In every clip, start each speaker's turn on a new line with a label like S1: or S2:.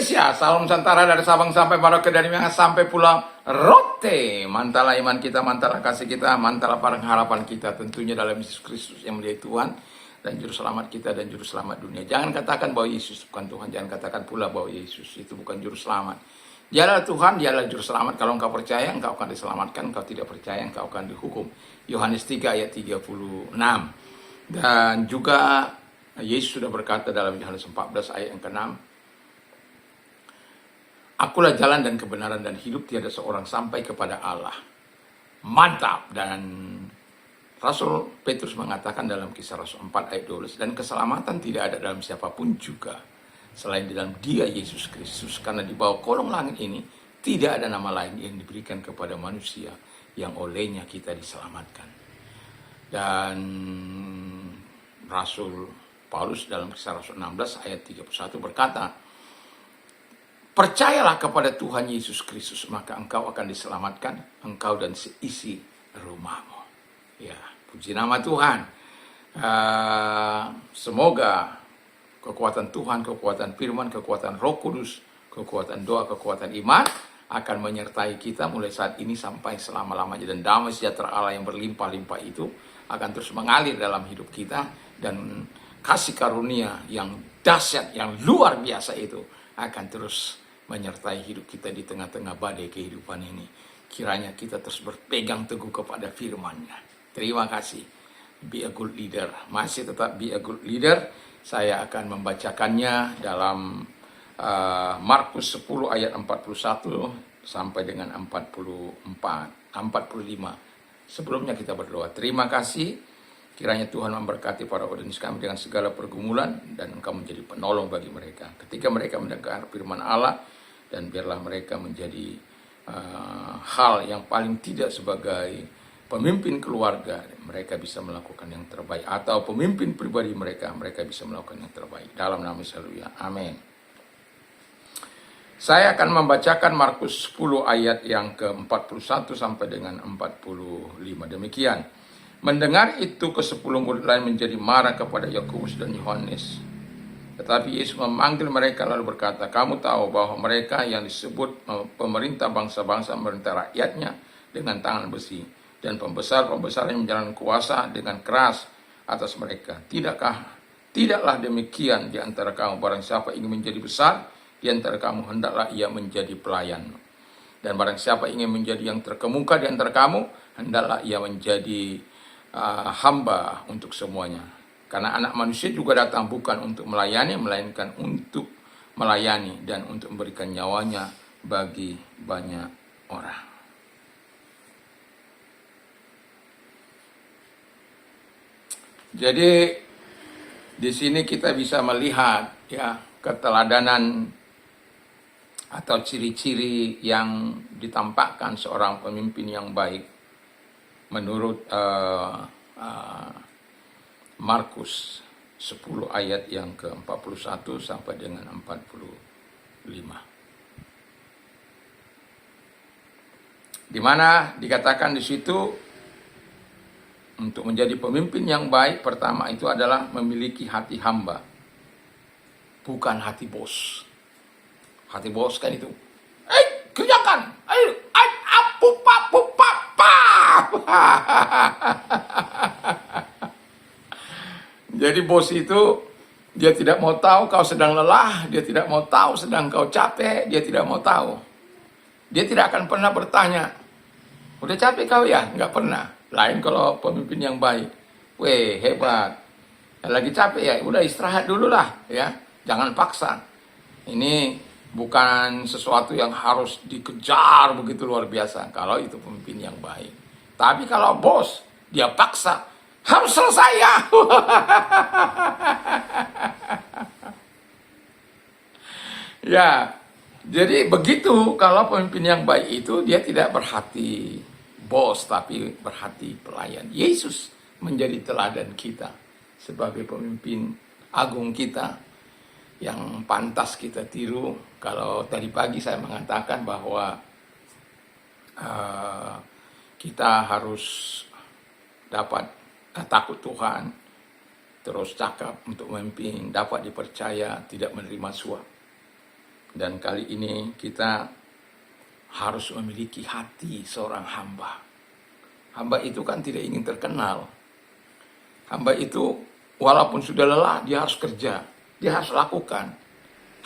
S1: Indonesia, salam Nusantara dari Sabang sampai Merauke, dari Minang sampai Pulau Rote. Mantalah iman kita, mantalah kasih kita, mantalah pengharapan kita tentunya dalam Yesus Kristus yang menjadi Tuhan dan Juru Selamat kita dan Juru Selamat dunia. Jangan katakan bahwa Yesus bukan Tuhan, jangan katakan pula bahwa Yesus itu bukan Juru Selamat. Dialah Tuhan, dialah Juru Selamat. Kalau engkau percaya, engkau akan diselamatkan. Engkau tidak percaya, engkau akan dihukum. Yohanes 3 ayat 36. Dan juga Yesus sudah berkata dalam Yohanes 14 ayat yang ke-6, Akulah jalan dan kebenaran dan hidup, tiada seorang sampai kepada Allah. Mantap. Dan Rasul Petrus mengatakan dalam Kisah Rasul 4 ayat 12, dan keselamatan tidak ada dalam siapapun juga selain di dalam Dia Yesus Kristus, karena di bawah kolong langit ini tidak ada nama lain yang diberikan kepada manusia yang olehnya kita diselamatkan. Dan Rasul Paulus dalam Kisah Rasul 16 ayat 31 berkata, percayalah kepada Tuhan Yesus Kristus, maka engkau akan diselamatkan, engkau dan seisi rumahmu. Ya, puji nama Tuhan. Semoga kekuatan Tuhan, kekuatan firman, kekuatan Roh Kudus, kekuatan doa, kekuatan iman akan menyertai kita mulai saat ini sampai selama-lamanya. Dan damai sejahtera Allah yang berlimpah-limpah itu akan terus mengalir dalam hidup kita. Dan kasih karunia yang dahsyat, yang luar biasa itu akan terus menyertai hidup kita di tengah-tengah badai kehidupan ini. Kiranya kita terus berpegang teguh kepada firman-Nya. Terima kasih. Be a good leader. Masih tetap be a good leader. Saya akan membacakannya dalam Markus 10 ayat 41 sampai dengan 45. Sebelumnya kita berdoa. Terima kasih. Kiranya Tuhan memberkati para audiens kami dengan segala pergumulan dan Engkau menjadi penolong bagi mereka. Ketika mereka mendengar firman Allah, dan biarlah mereka menjadi hal yang paling tidak sebagai pemimpin keluarga, mereka bisa melakukan yang terbaik, atau pemimpin pribadi mereka bisa melakukan yang terbaik. Dalam nama Yesus, haleluya. Amin. Saya akan membacakan Markus 10 ayat yang ke-41 sampai dengan 45. Demikian. Mendengar itu, ke-10 murid lain menjadi marah kepada Yakobus dan Yohanes. Tetapi Yesus memanggil mereka lalu berkata, kamu tahu bahwa mereka yang disebut pemerintah bangsa-bangsa memerintah rakyatnya dengan tangan besi, dan pembesar-pembesar yang menjalankan kuasa dengan keras atas mereka. Tidaklah demikian di antara kamu. Barang siapa ingin menjadi besar di antara kamu, hendaklah ia menjadi pelayan. Dan barang siapa ingin menjadi yang terkemuka di antara kamu, hendaklah ia menjadi hamba untuk semuanya. Karena anak manusia juga datang bukan untuk melayani, melainkan untuk melayani dan untuk memberikan nyawanya bagi banyak orang. Jadi di sini kita bisa melihat ya keteladanan atau ciri-ciri yang ditampakkan seorang pemimpin yang baik menurut Markus 10 ayat yang ke-41 sampai dengan 45. Di mana dikatakan di situ untuk menjadi pemimpin yang baik, pertama itu adalah memiliki hati hamba, bukan hati bos. Hati bos kan itu, kerjakan, Jadi bos itu dia tidak mau tahu kau sedang lelah, dia tidak mau tahu sedang kau capek, dia tidak mau tahu. Dia tidak akan pernah bertanya, udah capek kau ya? Nggak pernah. Lain kalau pemimpin yang baik, weh hebat, lagi capek ya, udah istirahat dulu lah ya, jangan paksa. Ini bukan sesuatu yang harus dikejar begitu luar biasa kalau itu pemimpin yang baik. Tapi kalau bos dia paksa, harus selesai ya. Ya, jadi begitu kalau pemimpin yang baik itu dia tidak berhati bos tapi berhati pelayan. Yesus menjadi teladan kita sebagai pemimpin agung kita yang pantas kita tiru. Kalau tadi pagi saya mengatakan bahwa kita harus dapat takut Tuhan, terus cakap untuk memimpin, dapat dipercaya, tidak menerima suap. Dan kali ini kita harus memiliki hati seorang hamba. Hamba itu kan tidak ingin terkenal. Hamba itu walaupun sudah lelah, dia harus kerja. Dia harus lakukan.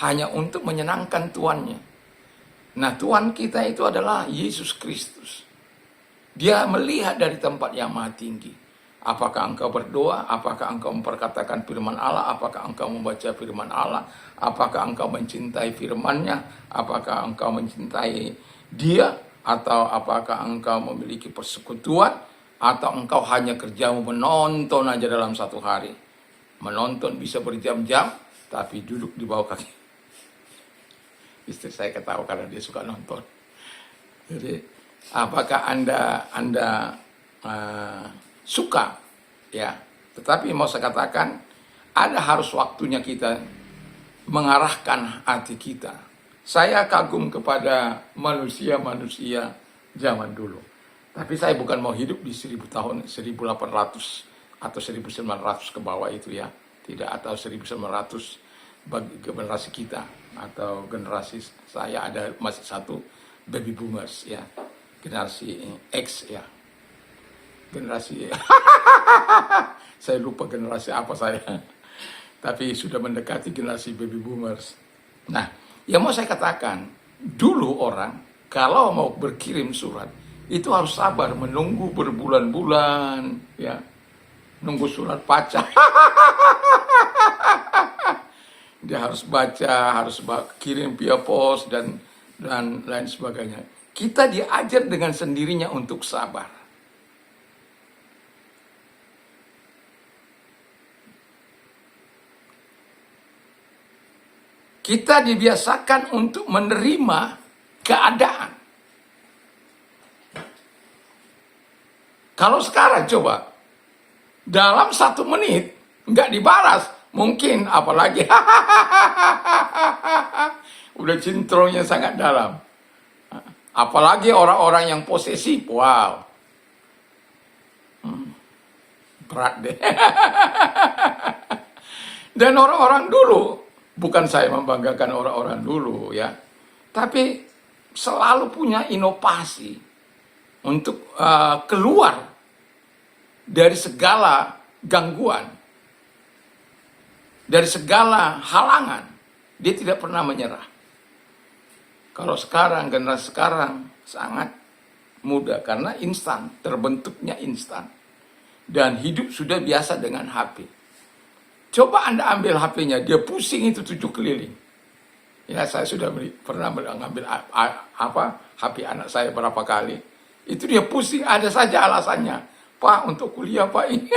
S1: Hanya untuk menyenangkan tuannya. Nah, Tuhan kita itu adalah Yesus Kristus. Dia melihat dari tempat yang maha tinggi. Apakah engkau berdoa? Apakah engkau memperkatakan firman Allah? Apakah engkau membaca firman Allah? Apakah engkau mencintai firman-Nya? Apakah engkau mencintai Dia? Atau apakah engkau memiliki persekutuan? Atau engkau hanya kerjamu menonton aja dalam satu hari? Menonton bisa berjam-jam, tapi duduk di bawah kaki. Istri saya ketawa karena dia suka nonton. Jadi, apakah Anda suka? Ya, tetapi mau saya katakan, ada harus waktunya kita mengarahkan hati kita. Saya kagum kepada manusia-manusia zaman dulu. Tapi saya bukan mau hidup di 1000 tahun, 1800 atau 1900 ke bawah itu ya. Tidak, atau 1900 bagi generasi kita. Atau generasi saya ada masih satu baby boomers ya. Generasi X ya. Generasi saya lupa generasi apa saya. Tapi sudah mendekati generasi baby boomers. Nah, yang mau saya katakan, dulu orang kalau mau berkirim surat itu harus sabar menunggu berbulan-bulan ya. Nunggu surat pacar. Dia harus baca, harus kirim via pos dan lain sebagainya. Kita diajar dengan sendirinya untuk sabar. Kita dibiasakan untuk menerima keadaan. Kalau sekarang coba, dalam 1 menit nggak dibalas, mungkin apalagi udah cintronya sangat dalam. Apalagi orang-orang yang posesif, wow, berat deh. Dan orang-orang dulu, bukan saya membanggakan orang-orang dulu ya, tapi selalu punya inovasi untuk keluar dari segala gangguan, dari segala halangan. Dia tidak pernah menyerah. Kalau sekarang, generasi sekarang sangat mudah karena instan, terbentuknya instan. Dan hidup sudah biasa dengan HP. Coba Anda ambil HP-nya, dia pusing itu 7 keliling. Ya, saya sudah pernah mengambil HP anak saya berapa kali. Itu dia pusing, ada saja alasannya. Pak, untuk kuliah Pak ini.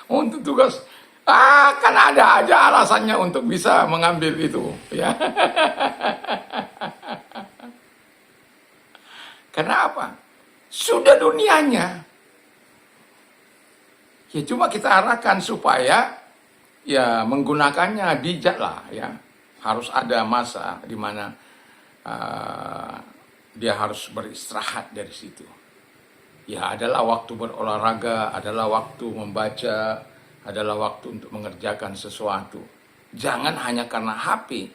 S1: Untuk tugas. Kan ada aja alasannya untuk bisa mengambil itu. Ya. Kenapa? Sudah dunianya. Ya cuma kita arahkan supaya ya menggunakannya bijak lah ya. Harus ada masa di mana dia harus beristirahat dari situ. Ya adalah waktu berolahraga, adalah waktu membaca, adalah waktu untuk mengerjakan sesuatu. Jangan hanya karena HP.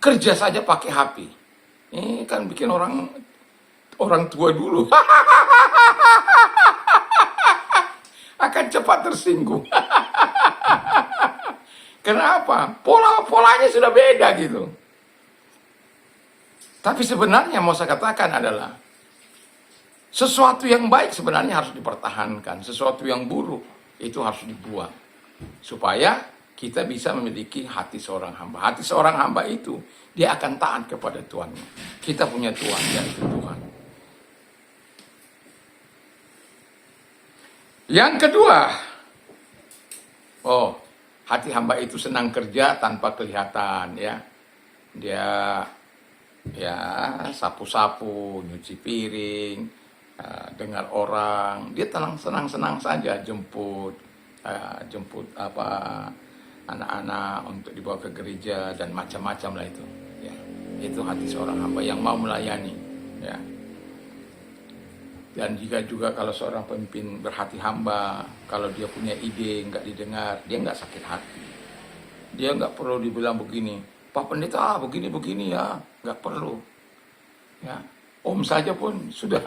S1: Kerja saja pakai HP. Ini kan bikin orang tua dulu akan cepat tersinggung. Kenapa? Polanya sudah beda gitu. Tapi sebenarnya mau saya katakan adalah sesuatu yang baik sebenarnya harus dipertahankan. Sesuatu yang buruk itu harus dibuang. Supaya kita bisa memiliki hati seorang hamba. Hati seorang hamba itu dia akan taat kepada Tuhannya. Kita punya Tuhan, yaitu Tuhan. Yang kedua, hati hamba itu senang kerja tanpa kelihatan ya. Dia ya sapu-sapu, nyuci piring, dengar orang, dia senang-senang saja jemput anak-anak untuk dibawa ke gereja dan macam-macam lah itu. Ya, itu hati seorang hamba yang mau melayani. Ya. Dan juga kalau seorang pemimpin berhati hamba, kalau dia punya ide nggak didengar, dia nggak sakit hati. Dia nggak perlu dibilang begini, Pak Pendeta begini-begini ya, nggak perlu. Ya, Om saja pun sudah.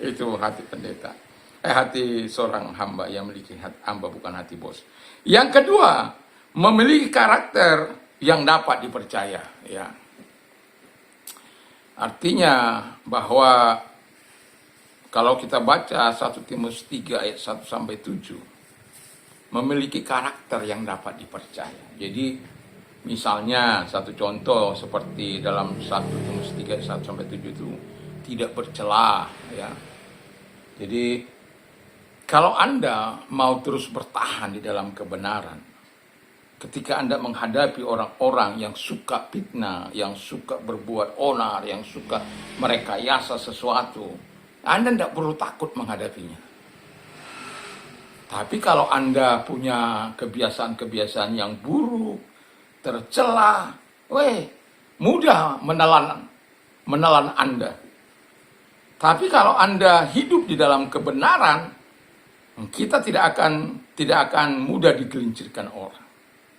S1: Itu hati pendeta. Hati seorang hamba yang memiliki hamba, bukan hati bos. Yang kedua, memiliki karakter yang dapat dipercaya. Ya, artinya bahwa kalau kita baca 1 Timotius 3 ayat 1 sampai 7, memiliki karakter yang dapat dipercaya. Jadi misalnya satu contoh seperti dalam 1 Timotius 3 ayat 1 sampai 7 itu tidak bercela, ya. Jadi kalau Anda mau terus bertahan di dalam kebenaran, ketika Anda menghadapi orang-orang yang suka fitnah, yang suka berbuat onar, yang suka merekayasa sesuatu, Anda tidak perlu takut menghadapinya. Tapi kalau Anda punya kebiasaan-kebiasaan yang buruk, tercela, mudah menelan Anda. Tapi kalau Anda hidup di dalam kebenaran, kita tidak akan mudah digelincirkan orang.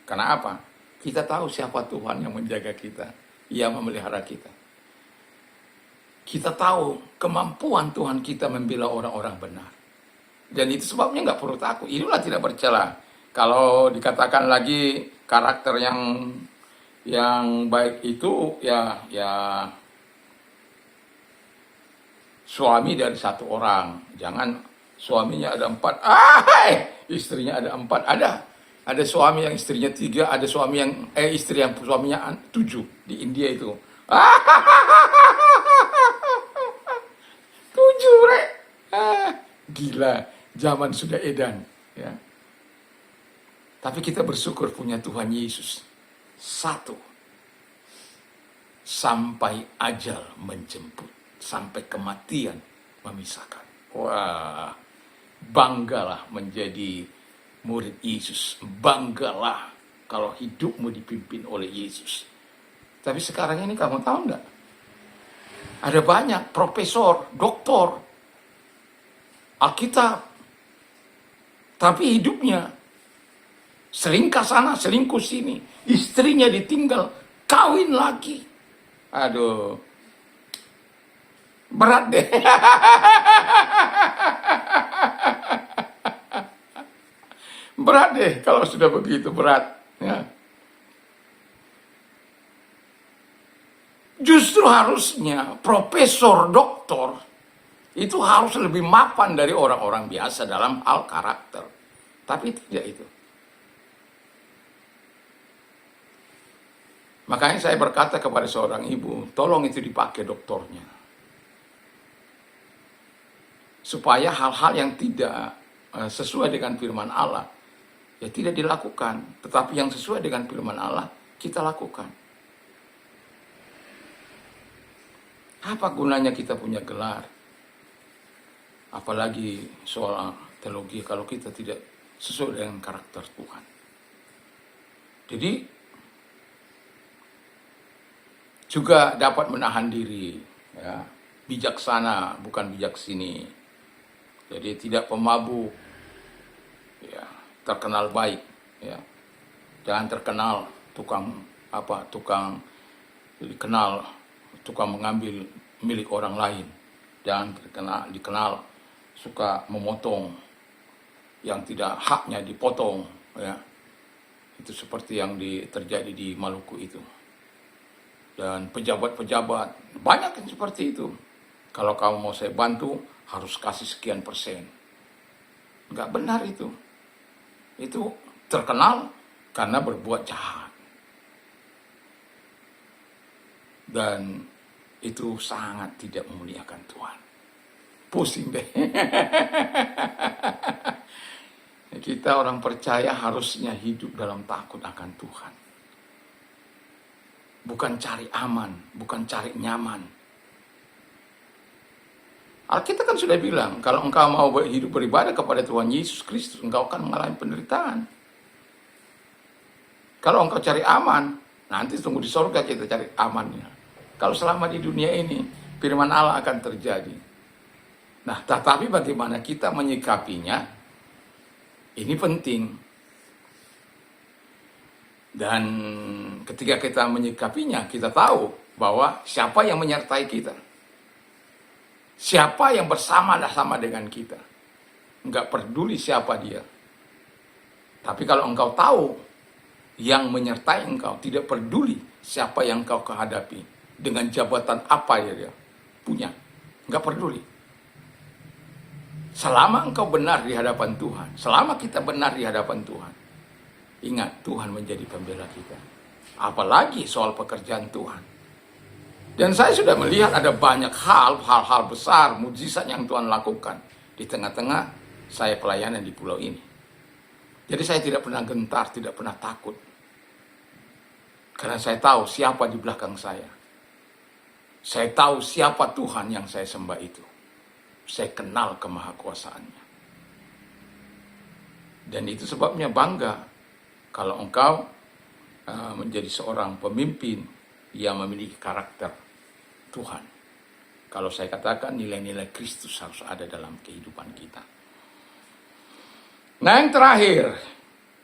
S1: Karena apa? Kita tahu siapa Tuhan yang menjaga kita, yang memelihara kita. Kita tahu kemampuan Tuhan kita membela orang-orang benar. Dan itu sebabnya nggak perlu takut. Inilah tidak bercela. Kalau dikatakan lagi karakter yang baik itu ya suami dari satu orang. Jangan suaminya ada 4, istrinya ada 4. Ada suami yang istrinya 3, ada suami yang istri yang suaminya 7 di India itu. 7, rek. Gila, zaman sudah edan, ya. Tapi kita bersyukur punya Tuhan Yesus. 1, sampai ajal menjemput, sampai kematian memisahkan. Wah, banggalah menjadi murid Yesus. Banggalah kalau hidupmu dipimpin oleh Yesus. Tapi sekarang ini kamu tahu enggak? Ada banyak profesor, doktor, Alkitab, tapi hidupnya selingkah sana, selingkuh sini. Istrinya ditinggal, kawin lagi. Aduh, berat deh. Berat deh kalau sudah begitu, berat. Ya. Justru harusnya profesor, doktor itu harus lebih mapan dari orang-orang biasa dalam hal karakter. Tapi tidak itu. Makanya saya berkata kepada seorang ibu, tolong itu dipakai doktornya. Supaya hal-hal yang tidak sesuai dengan firman Allah, ya tidak dilakukan. Tetapi yang sesuai dengan firman Allah, kita lakukan. Apa gunanya kita punya gelar? Apalagi soal teologi kalau kita tidak sesuai dengan karakter Tuhan. Jadi juga dapat menahan diri, ya, bijaksana bukan bijak sini. Jadi tidak pemabuk, ya, terkenal baik, ya. Jangan terkenal tukang mengambil milik orang lain. Jangan dikenal suka memotong yang tidak haknya dipotong, ya. Itu seperti yang terjadi di Maluku itu. Dan pejabat-pejabat banyak yang seperti itu. Kalau kamu mau saya bantu harus kasih sekian persen. Enggak benar itu. Itu terkenal karena berbuat jahat. Dan itu sangat tidak memuliakan Tuhan. Pusing deh. Kita orang percaya harusnya hidup dalam takut akan Tuhan. Bukan cari aman, bukan cari nyaman. Alkitab kan sudah bilang, kalau engkau mau hidup beribadah kepada Tuhan Yesus Kristus, engkau akan mengalami penderitaan. Kalau engkau cari aman, nanti tunggu di surga kita cari amannya. Kalau selama di dunia ini, firman Allah akan terjadi. Nah, tetapi bagaimana kita menyikapinya? Ini penting. Dan ketika kita menyikapinya, kita tahu bahwa siapa yang menyertai kita. Siapa yang bersama-sama dengan kita. Enggak peduli siapa dia. Tapi kalau engkau tahu yang menyertai engkau, tidak peduli siapa yang engkau hadapi, dengan jabatan apa dia punya, enggak peduli. Selama engkau benar di hadapan Tuhan, selama kita benar di hadapan Tuhan, ingat Tuhan menjadi pembela kita. Apalagi soal pekerjaan Tuhan. Dan saya sudah melihat ada banyak hal-hal besar, mujizat yang Tuhan lakukan di tengah-tengah saya pelayanan di pulau ini. Jadi saya tidak pernah gentar, tidak pernah takut. Karena saya tahu siapa di belakang saya. Saya tahu siapa Tuhan yang saya sembah itu. Saya kenal kemahakuasaannya. Dan itu sebabnya bangga kalau engkau menjadi seorang pemimpin yang memiliki karakter Tuhan. Kalau saya katakan nilai-nilai Kristus harus ada dalam kehidupan kita. Nah, yang terakhir,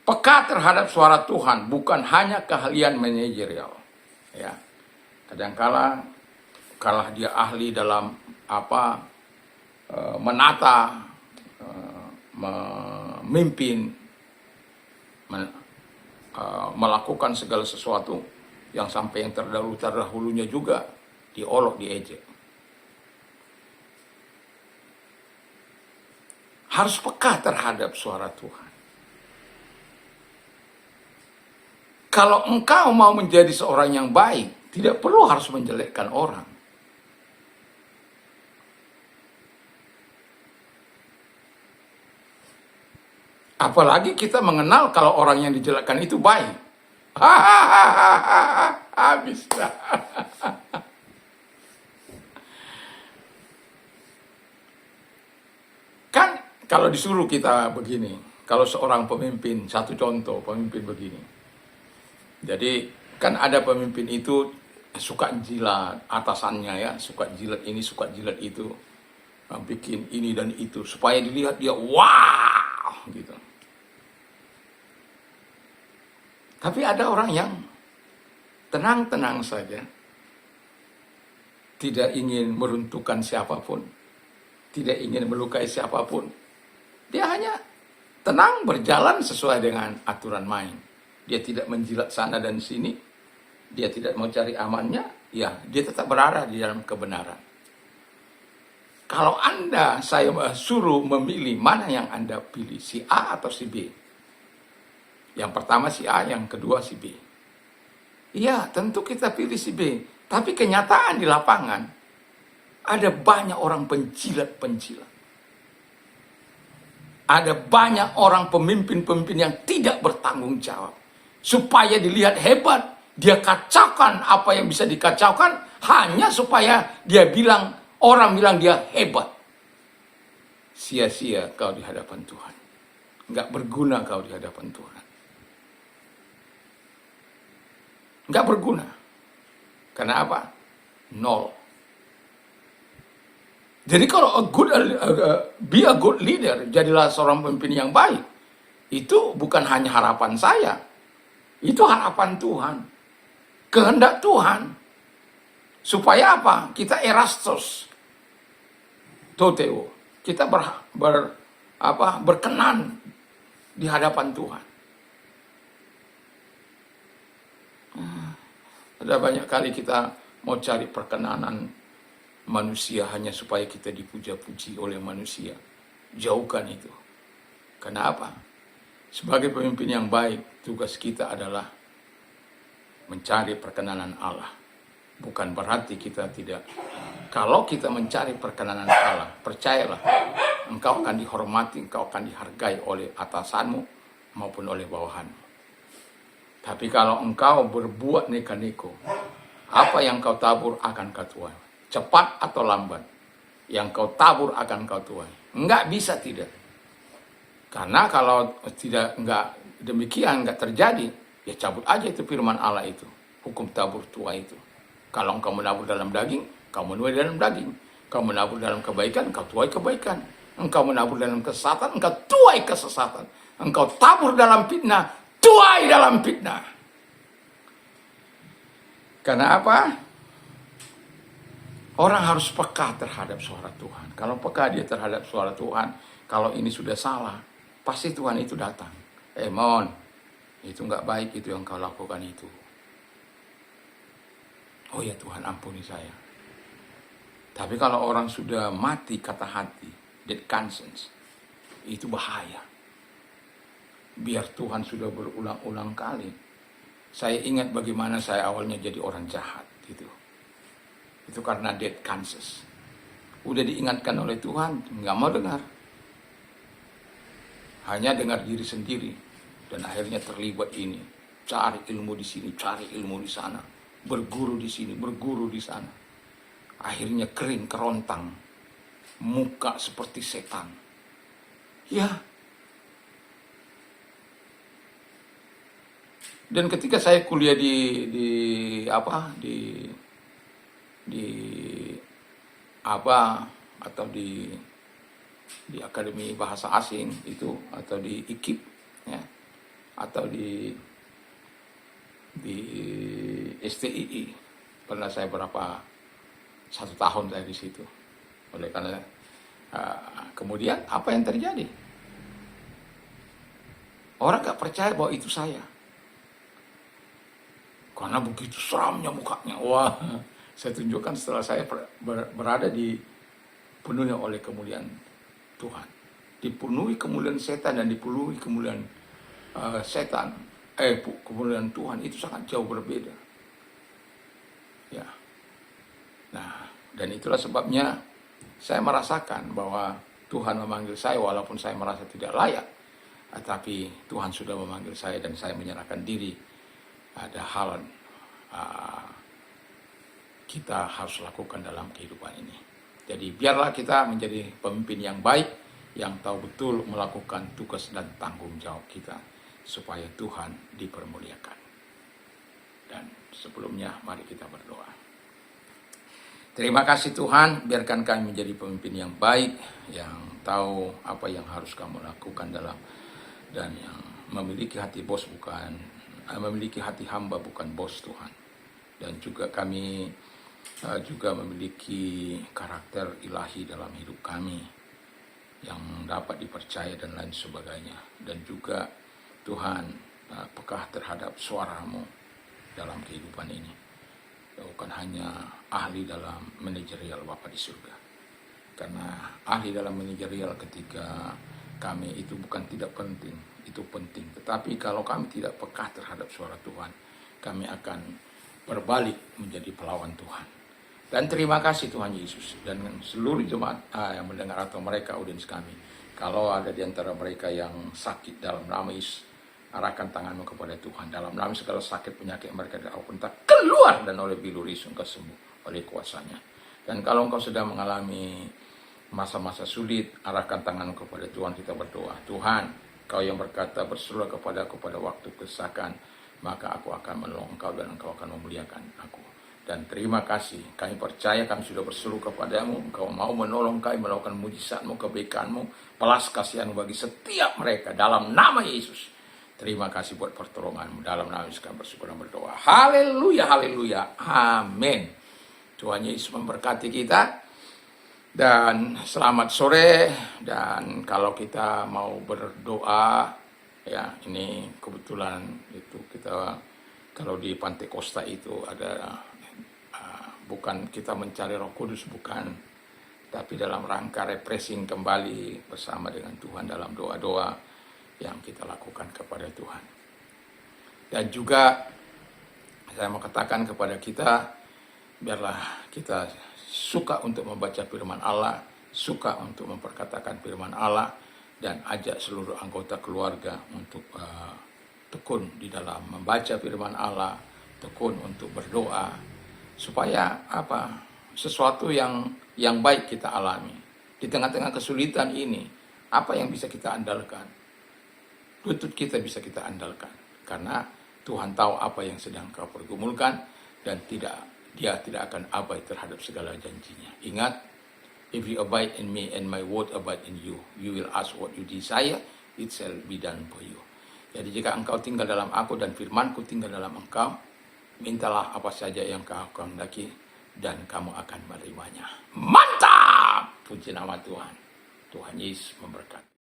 S1: peka terhadap suara Tuhan bukan hanya keahlian manajerial. Ya, kadangkala kalah dia ahli dalam menata, memimpin, melakukan segala sesuatu yang sampai yang terdahulunya juga diolok, diejek. Harus peka terhadap suara Tuhan. Kalau engkau mau menjadi seorang yang baik, tidak perlu harus menjelekkan orang. Apalagi kita mengenal kalau orang yang dijelekkan itu baik. Habis dah. Kan kalau disuruh kita begini, kalau seorang pemimpin, satu contoh pemimpin begini. Jadi kan ada pemimpin itu suka jilat atasannya ya, suka jilat ini, suka jilat itu, bikin ini dan itu supaya dilihat dia wow gitu. Tapi ada orang yang tenang-tenang saja, tidak ingin meruntuhkan siapapun, tidak ingin melukai siapapun. Dia hanya tenang berjalan sesuai dengan aturan main. Dia tidak menjilat sana dan sini, dia tidak mau cari amannya, ya dia tetap berada di dalam kebenaran. Kalau saya suruh memilih mana yang Anda pilih, si A atau si B? Yang pertama si A, yang kedua si B. Iya, tentu kita pilih si B. Tapi kenyataan di lapangan, ada banyak orang penjilat-penjilat. Ada banyak orang pemimpin-pemimpin yang tidak bertanggung jawab. Supaya dilihat hebat, dia kacaukan apa yang bisa dikacaukan, hanya supaya orang bilang dia hebat. Sia-sia kau di hadapan Tuhan. Nggak berguna kau di hadapan Tuhan. Nggak berguna. Karena apa? Nol. Jadi kalau be a good leader, jadilah seorang pemimpin yang baik. Itu bukan hanya harapan saya. Itu harapan Tuhan. Kehendak Tuhan. Supaya apa? Kita Erastus. Toteo. Kita berkenan di hadapan Tuhan. Ada banyak kali kita mau cari perkenanan manusia hanya supaya kita dipuja-puji oleh manusia. Jauhkan itu. Kenapa? Sebagai pemimpin yang baik, tugas kita adalah mencari perkenanan Allah. Bukan berarti kita tidak. Kalau kita mencari perkenanan Allah, percayalah, engkau akan dihormati, engkau akan dihargai oleh atasanmu maupun oleh bawahanmu. Tapi kalau engkau berbuat neka-neko, apa yang kau tabur akan kau tuai. Cepat atau lambat, yang kau tabur akan kau tuai. Enggak bisa tidak. Karena kalau enggak demikian, enggak terjadi, ya cabut aja itu firman Allah itu. Hukum tabur tuai itu. Kalau engkau menabur dalam daging, kau menuai dalam daging. Kau menabur dalam kebaikan, kau tuai kebaikan. Engkau menabur dalam kesesatan, engkau tuai kesesatan. engkau tabur dalam fitnah, tuai dalam fitnah. Karena apa? Orang harus peka terhadap suara Tuhan. Kalau peka dia terhadap suara Tuhan, kalau ini sudah salah, pasti Tuhan itu datang. Mon, itu nggak baik itu yang kau lakukan itu. Oh ya Tuhan, ampuni saya. Tapi kalau orang sudah mati kata hati, dead conscience, itu bahaya. Biar Tuhan sudah berulang-ulang kali. Saya ingat bagaimana saya awalnya jadi orang jahat gitu. Itu karena dead conscience. Udah diingatkan oleh Tuhan, nggak mau dengar. Hanya dengar diri sendiri. Dan akhirnya terlibat ini. Cari ilmu di sini, cari ilmu di sana. Berguru di sini, berguru di sana. Akhirnya kering, kerontang. Muka seperti setan. Ya. Dan ketika saya kuliah di ABA atau di Akademi Bahasa Asing itu, atau di IKIP ya, atau di STII, pernah saya berapa 1 tahun saya di situ. Oleh karena kemudian apa yang terjadi? Orang gak percaya bahwa itu saya, karena begitu seramnya mukanya. Wah, saya tunjukkan setelah saya berada dipenuhi oleh kemuliaan Tuhan, dipenuhi kemuliaan setan dan dipenuhi kemuliaan kemuliaan Tuhan, itu sangat jauh berbeda. Ya. Nah, dan itulah sebabnya saya merasakan bahwa Tuhan memanggil saya walaupun saya merasa tidak layak, tetapi Tuhan sudah memanggil saya dan saya menyerahkan diri. Ada hal kita harus lakukan dalam kehidupan ini. Jadi biarlah kita menjadi pemimpin yang baik, yang tahu betul melakukan tugas dan tanggung jawab kita, supaya Tuhan dipermuliakan. Dan sebelumnya mari kita berdoa. Terima kasih Tuhan, biarkan kami menjadi pemimpin yang baik, yang tahu apa yang harus kamu lakukan dan yang memiliki hati bos memiliki hati hamba bukan bos Tuhan. Dan juga kami juga memiliki karakter ilahi dalam hidup kami yang dapat dipercaya dan lain sebagainya. Dan juga Tuhan peka terhadap suara-Mu dalam kehidupan ini. Bukan hanya ahli dalam manajerial Bapa di surga. Karena ahli dalam manajerial ketika kami itu bukan tidak penting, itu penting. Tetapi kalau kami tidak peka terhadap suara Tuhan, kami akan berbalik menjadi pelawan Tuhan. Dan terima kasih Tuhan Yesus dan seluruh jemaat yang mendengar atau mereka audiens kami. Kalau ada di antara mereka yang sakit, dalam nama Yesus, arahkan tanganmu kepada Tuhan. Dalam nama segala sakit penyakit mereka dari Allah keluar, dan oleh bilur Yesus engkau sembuh oleh kuasanya. Dan kalau engkau sedang mengalami masa-masa sulit, arahkan tanganmu kepada Tuhan. Kita berdoa. Tuhan, Kau yang berkata, berserulah kepadaku pada waktu kesesakan, maka aku akan menolong engkau dan engkau akan memuliakan aku. Dan terima kasih, kami percaya kami sudah berseru kepadamu, engkau mau menolong kami, melakukan mujizatmu, kebaikanmu, belas kasihanmu bagi setiap mereka, dalam nama Yesus. Terima kasih buat pertolonganmu, dalam nama Yesus kami bersyukur dan berdoa. Haleluya, haleluya, amin. Tuhan Yesus memberkati kita, dan selamat sore. Dan kalau kita mau berdoa, ya ini kebetulan itu kita, kalau di Pantai Kosta itu ada, bukan kita mencari Roh Kudus, bukan, tapi dalam rangka refreshing kembali bersama dengan Tuhan dalam doa-doa yang kita lakukan kepada Tuhan. Dan juga saya mau katakan kepada kita, biarlah kita suka untuk membaca firman Allah, suka untuk memperkatakan firman Allah, dan ajak seluruh anggota keluarga untuk tekun di dalam membaca firman Allah, tekun untuk berdoa, supaya sesuatu yang baik kita alami di tengah-tengah kesulitan ini. Apa yang bisa kita andalkan? Lutut kita bisa kita andalkan, karena Tuhan tahu apa yang sedang kau pergumulkan, dan Dia tidak akan abai terhadap segala janjinya. Ingat, if you abide in me and my word abide in you, you will ask what you desire, it shall be done for you. Jadi jika engkau tinggal dalam aku dan firmanku tinggal dalam engkau, mintalah apa saja yang kau kehendaki dan kamu akan menerimanya. Mantap! Puji nama Tuhan. Tuhan Yesus memberkati.